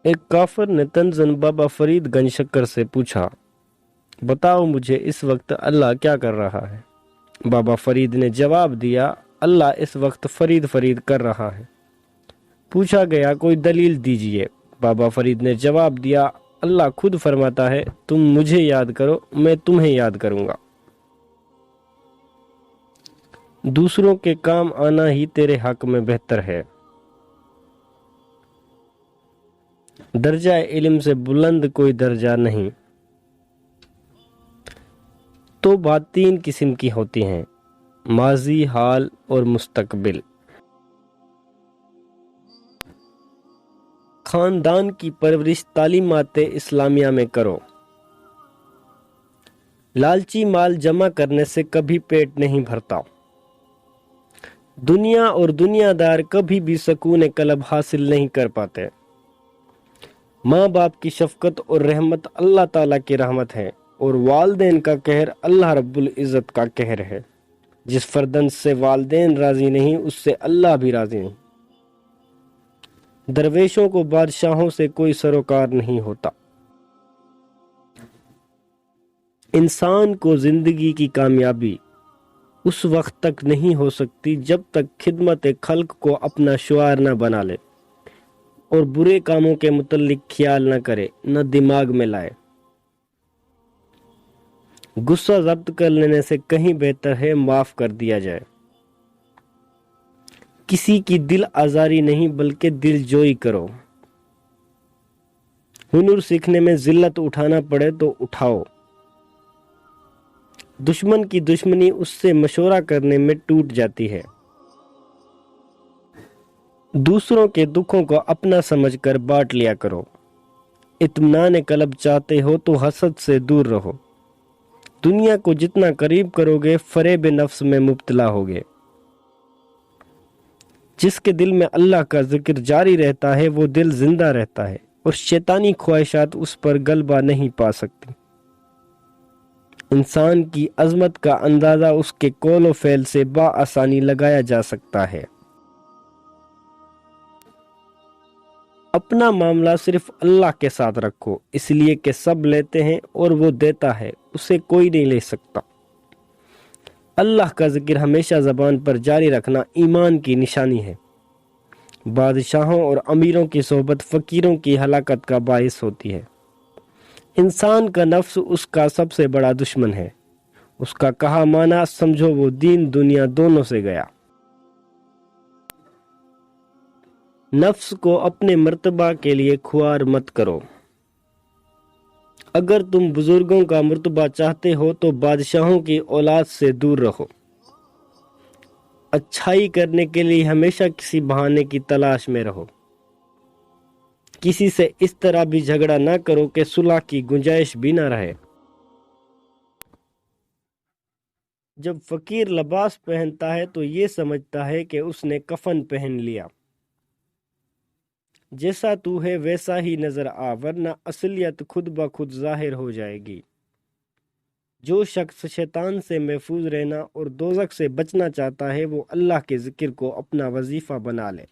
ایک کافر نے تنزن بابا فرید گنج شکر سے پوچھا، بتاؤ مجھے اس وقت اللہ کیا کر رہا ہے؟ بابا فرید نے جواب دیا، اللہ اس وقت فرید فرید کر رہا ہے۔ پوچھا گیا، کوئی دلیل دیجئے۔ بابا فرید نے جواب دیا، اللہ خود فرماتا ہے، تم مجھے یاد کرو، میں تمہیں یاد کروں گا۔ دوسروں کے کام آنا ہی تیرے حق میں بہتر ہے۔ درجہ علم سے بلند کوئی درجہ نہیں۔ تو بات تین قسم کی ہوتی ہیں: ماضی، حال اور مستقبل۔ خاندان کی پرورش تعلیمات اسلامیہ میں کرو۔ لالچی مال جمع کرنے سے کبھی پیٹ نہیں بھرتا۔ دنیا اور دنیا دار کبھی بھی سکون قلب حاصل نہیں کر پاتے۔ ماں باپ کی شفقت اور رحمت اللہ تعالیٰ کی رحمت ہے، اور والدین کا قہر اللہ رب العزت کا قہر ہے۔ جس فردند سے والدین راضی نہیں، اس سے اللہ بھی راضی نہیں۔ درویشوں کو بادشاہوں سے کوئی سروکار نہیں ہوتا۔ انسان کو زندگی کی کامیابی اس وقت تک نہیں ہو سکتی جب تک خدمت خلق کو اپنا شعار نہ بنا لے اور برے کاموں کے متعلق خیال نہ کرے، نہ دماغ میں لائے۔ غصہ ضبط کر لینے سے کہیں بہتر ہے معاف کر دیا جائے۔ کسی کی دل آزاری نہیں بلکہ دل جوئی کرو۔ ہنر سیکھنے میں ذلت اٹھانا پڑے تو اٹھاؤ۔ دشمن کی دشمنی اس سے مشورہ کرنے میں ٹوٹ جاتی ہے۔ دوسروں کے دکھوں کو اپنا سمجھ کر بانٹ لیا کرو۔ اطمینان قلب چاہتے ہو تو حسد سے دور رہو۔ دنیا کو جتنا قریب کرو گے فریب نفس میں مبتلا ہوگے۔ جس کے دل میں اللہ کا ذکر جاری رہتا ہے وہ دل زندہ رہتا ہے، اور شیطانی خواہشات اس پر غلبہ نہیں پا سکتی۔ انسان کی عظمت کا اندازہ اس کے قول و فعل سے بآسانی لگایا جا سکتا ہے۔ اپنا معاملہ صرف اللہ کے ساتھ رکھو، اس لیے کہ سب لیتے ہیں اور وہ دیتا ہے، اسے کوئی نہیں لے سکتا۔ اللہ کا ذکر ہمیشہ زبان پر جاری رکھنا ایمان کی نشانی ہے۔ بادشاہوں اور امیروں کی صحبت فقیروں کی ہلاکت کا باعث ہوتی ہے۔ انسان کا نفس اس کا سب سے بڑا دشمن ہے۔ اس کا کہا مانا سمجھو وہ دین دنیا دونوں سے گیا۔ نفس کو اپنے مرتبہ کے لیے کھوار مت کرو۔ اگر تم بزرگوں کا مرتبہ چاہتے ہو تو بادشاہوں کی اولاد سے دور رہو۔ اچھائی کرنے کے لیے ہمیشہ کسی بہانے کی تلاش میں رہو۔ کسی سے اس طرح بھی جھگڑا نہ کرو کہ صلح کی گنجائش بھی نہ رہے۔ جب فقیر لباس پہنتا ہے تو یہ سمجھتا ہے کہ اس نے کفن پہن لیا۔ جیسا تو ہے ویسا ہی نظر آ، ورنہ اصلیت خود بخود ظاہر ہو جائے گی۔ جو شخص شیطان سے محفوظ رہنا اور دوزخ سے بچنا چاہتا ہے وہ اللہ کے ذکر کو اپنا وظیفہ بنا لے۔